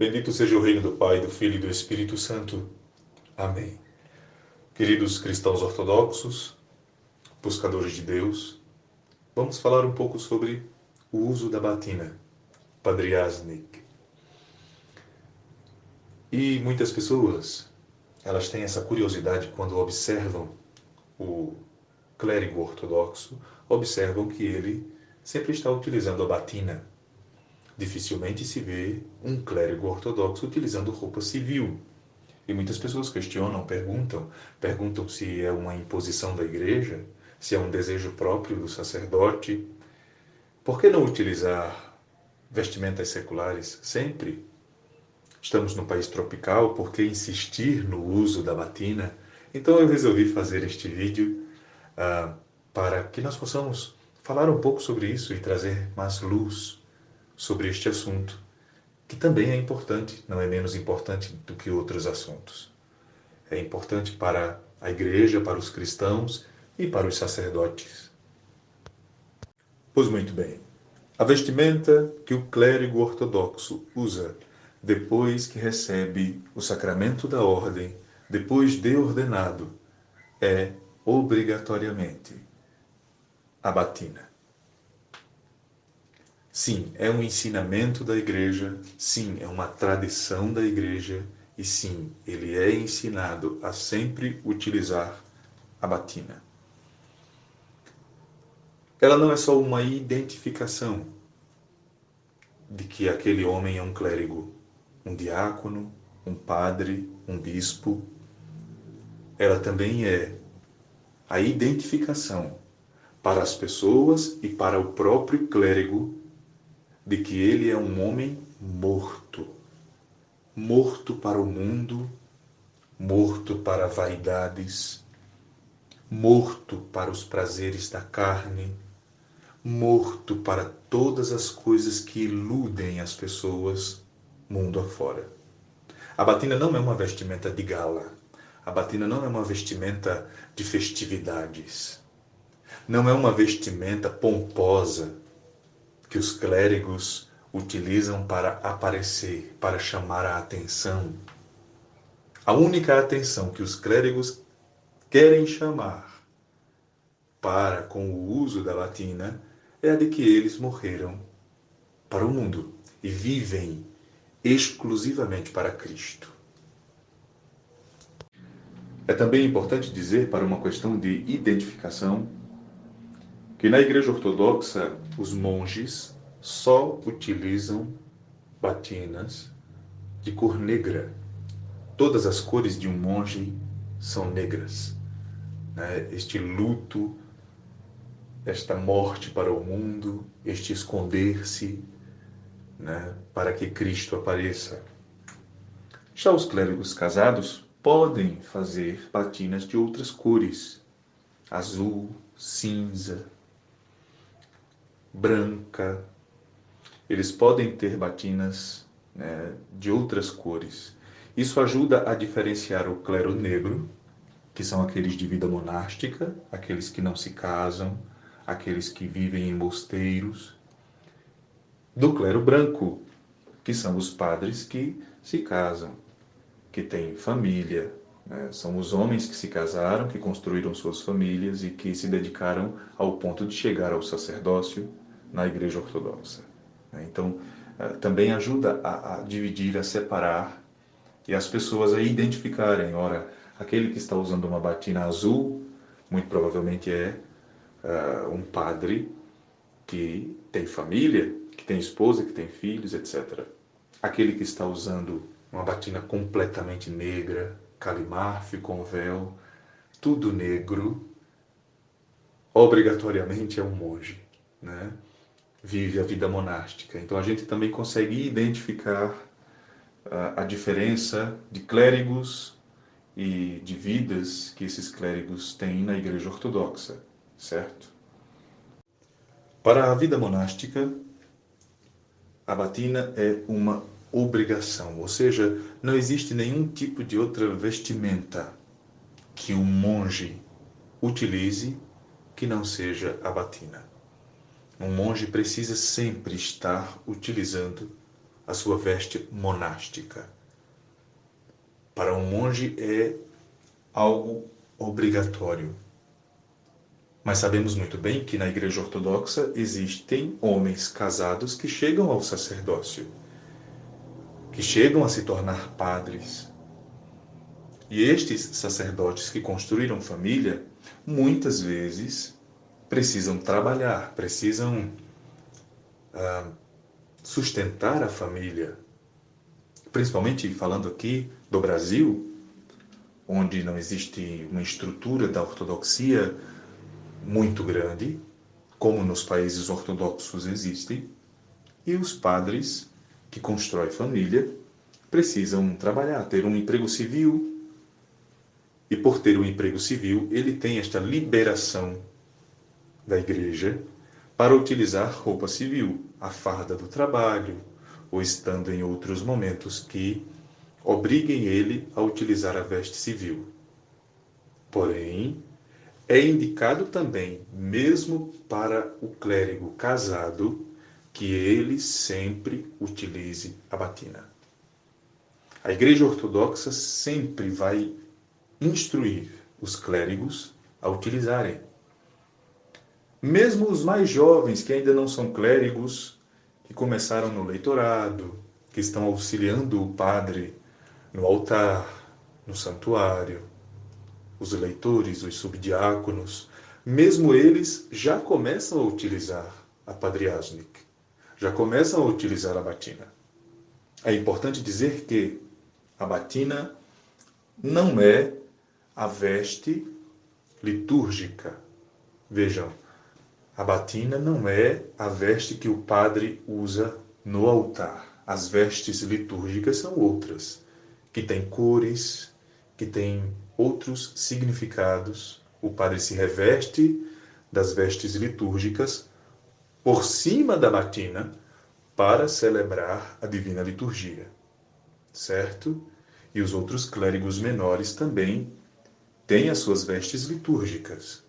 Bendito seja o reino do Pai, do Filho e do Espírito Santo. Amém. Queridos cristãos ortodoxos, buscadores de Deus, vamos falar um pouco sobre o uso da batina, Padriasnik. E muitas pessoas, elas têm essa curiosidade quando observam o clérigo ortodoxo, observam que ele sempre está utilizando a batina. Dificilmente se vê um clérigo ortodoxo utilizando roupa civil. E muitas pessoas questionam, perguntam se é uma imposição da igreja, se é um desejo próprio do sacerdote. Por que não utilizar vestimentas seculares sempre? Estamos num país tropical, por que insistir no uso da batina? Então eu resolvi fazer este vídeo para que nós possamos falar um pouco sobre isso e trazer mais luz sobre este assunto, que também é importante, não é menos importante do que outros assuntos. É importante para a igreja, para os cristãos e para os sacerdotes. Pois muito bem, a vestimenta que o clérigo ortodoxo usa depois que recebe o sacramento da ordem, depois de ordenado, é obrigatoriamente a batina. Sim, é um ensinamento da igreja, sim, é uma tradição da igreja, e sim, ele é ensinado a sempre utilizar a batina. Ela não é só uma identificação de que aquele homem é um clérigo, um diácono, um padre, um bispo. Ela também é a identificação para as pessoas e para o próprio clérigo de que ele é um homem morto. Morto para o mundo, morto para vaidades, morto para os prazeres da carne, morto para todas as coisas que iludem as pessoas mundo afora. A batina não é uma vestimenta de gala. A batina não é uma vestimenta de festividades. Não é uma vestimenta pomposa que os clérigos utilizam para aparecer, para chamar a atenção. A única atenção que os clérigos querem chamar para com o uso da batina é a de que eles morreram para o mundo e vivem exclusivamente para Cristo. É também importante dizer, para uma questão de identificação, que na Igreja Ortodoxa os monges só utilizam batinas de cor negra. Todas as cores de um monge são negras. Este luto, esta morte para o mundo, este esconder-se, para que Cristo apareça. Já os clérigos casados podem fazer batinas de outras cores, azul, cinza, branca. Eles podem ter batinas, de outras cores. Isso ajuda a diferenciar o clero negro, que são aqueles de vida monástica, aqueles que não se casam, aqueles que vivem em mosteiros, do clero branco, que são os padres que se casam, que têm família, são os homens que se casaram, que construíram suas famílias e que se dedicaram ao ponto de chegar ao sacerdócio na Igreja Ortodoxa. Então, também ajuda a dividir, a separar e as pessoas a identificarem. Ora, aquele que está usando uma batina azul, muito provavelmente é um padre que tem família, que tem esposa, que tem filhos, etc. Aquele que está usando uma batina completamente negra, calimarfe com véu, tudo negro, obrigatoriamente é um monge, Vive a vida monástica. Então a gente também consegue identificar a diferença de clérigos e de vidas que esses clérigos têm na Igreja Ortodoxa, certo? Para a vida monástica, a batina é uma obrigação, ou seja, não existe nenhum tipo de outra vestimenta que um monge utilize que não seja a batina. Um monge precisa sempre estar utilizando a sua veste monástica. Para um monge é algo obrigatório. Mas sabemos muito bem que na Igreja Ortodoxa existem homens casados que chegam ao sacerdócio, que chegam a se tornar padres. E estes sacerdotes que construíram família, muitas vezes precisam trabalhar, precisam sustentar a família. Principalmente falando aqui do Brasil, onde não existe uma estrutura da ortodoxia muito grande, como nos países ortodoxos existem, e os padres que constroem família precisam trabalhar, ter um emprego civil, e por ter um emprego civil, ele tem esta liberação da igreja para utilizar roupa civil, a farda do trabalho, ou estando em outros momentos que obriguem ele a utilizar a veste civil. Porém, é indicado também, mesmo para o clérigo casado, que ele sempre utilize a batina. A Igreja Ortodoxa sempre vai instruir os clérigos a utilizarem. Mesmo os mais jovens, que ainda não são clérigos, que começaram no leitorado, que estão auxiliando o padre no altar, no santuário, os leitores, os subdiáconos, mesmo eles já começam a utilizar a padriasnik, já começam a utilizar a batina. É importante dizer que a batina não é a veste litúrgica. Vejam, a batina não é a veste que o padre usa no altar. As vestes litúrgicas são outras, que têm cores, que têm outros significados. O padre se reveste das vestes litúrgicas por cima da batina para celebrar a divina liturgia, certo? E os outros clérigos menores também têm as suas vestes litúrgicas.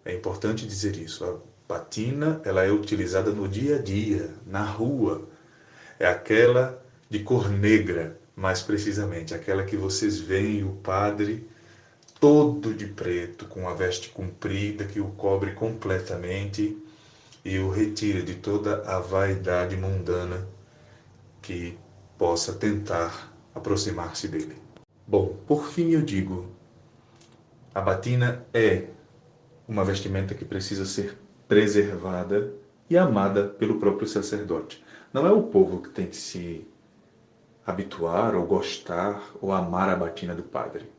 É importante dizer isso. A batina, ela é utilizada no dia a dia, na rua. É aquela de cor negra, mais precisamente, aquela que vocês veem o padre todo de preto, com a veste comprida que o cobre completamente e o retira de toda a vaidade mundana que possa tentar aproximar-se dele. Bom, por fim eu digo, a batina é uma vestimenta que precisa ser preservada e amada pelo próprio sacerdote. Não é o povo que tem que se habituar ou gostar ou amar a batina do padre.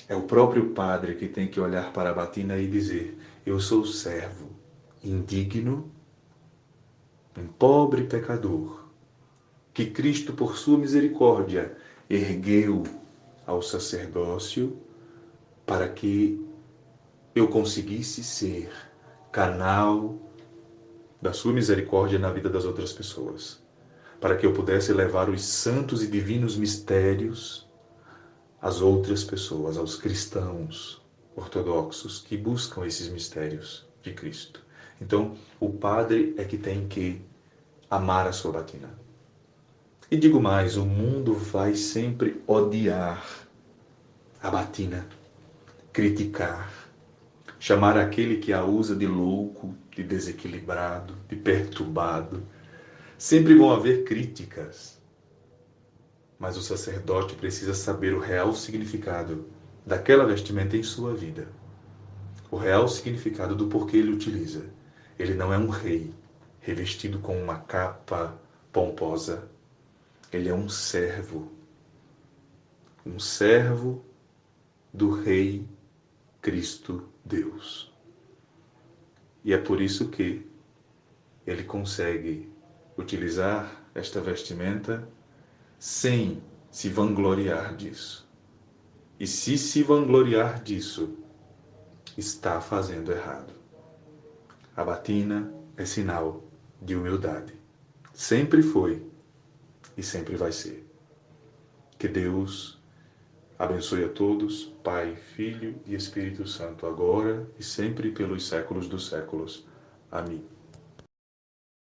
É o próprio padre que tem que olhar para a batina e dizer: eu sou servo, indigno, um pobre pecador, que Cristo, por sua misericórdia, ergueu ao sacerdócio para que eu conseguisse ser canal da sua misericórdia na vida das outras pessoas, para que eu pudesse levar os santos e divinos mistérios às outras pessoas, aos cristãos ortodoxos que buscam esses mistérios de Cristo. Então, o padre é que tem que amar a sua batina. E digo mais, o mundo vai sempre odiar a batina, criticar, chamar aquele que a usa de louco, de desequilibrado, de perturbado. Sempre vão haver críticas, mas o sacerdote precisa saber o real significado daquela vestimenta em sua vida. O real significado do porquê ele utiliza. Ele não é um rei revestido com uma capa pomposa. Ele é um servo do Rei Cristo Deus. E é por isso que ele consegue utilizar esta vestimenta sem se vangloriar disso. E se vangloriar disso, está fazendo errado. A batina é sinal de humildade. Sempre foi e sempre vai ser. Que Deus abençoe a todos, Pai, Filho e Espírito Santo, agora e sempre pelos séculos dos séculos. Amém.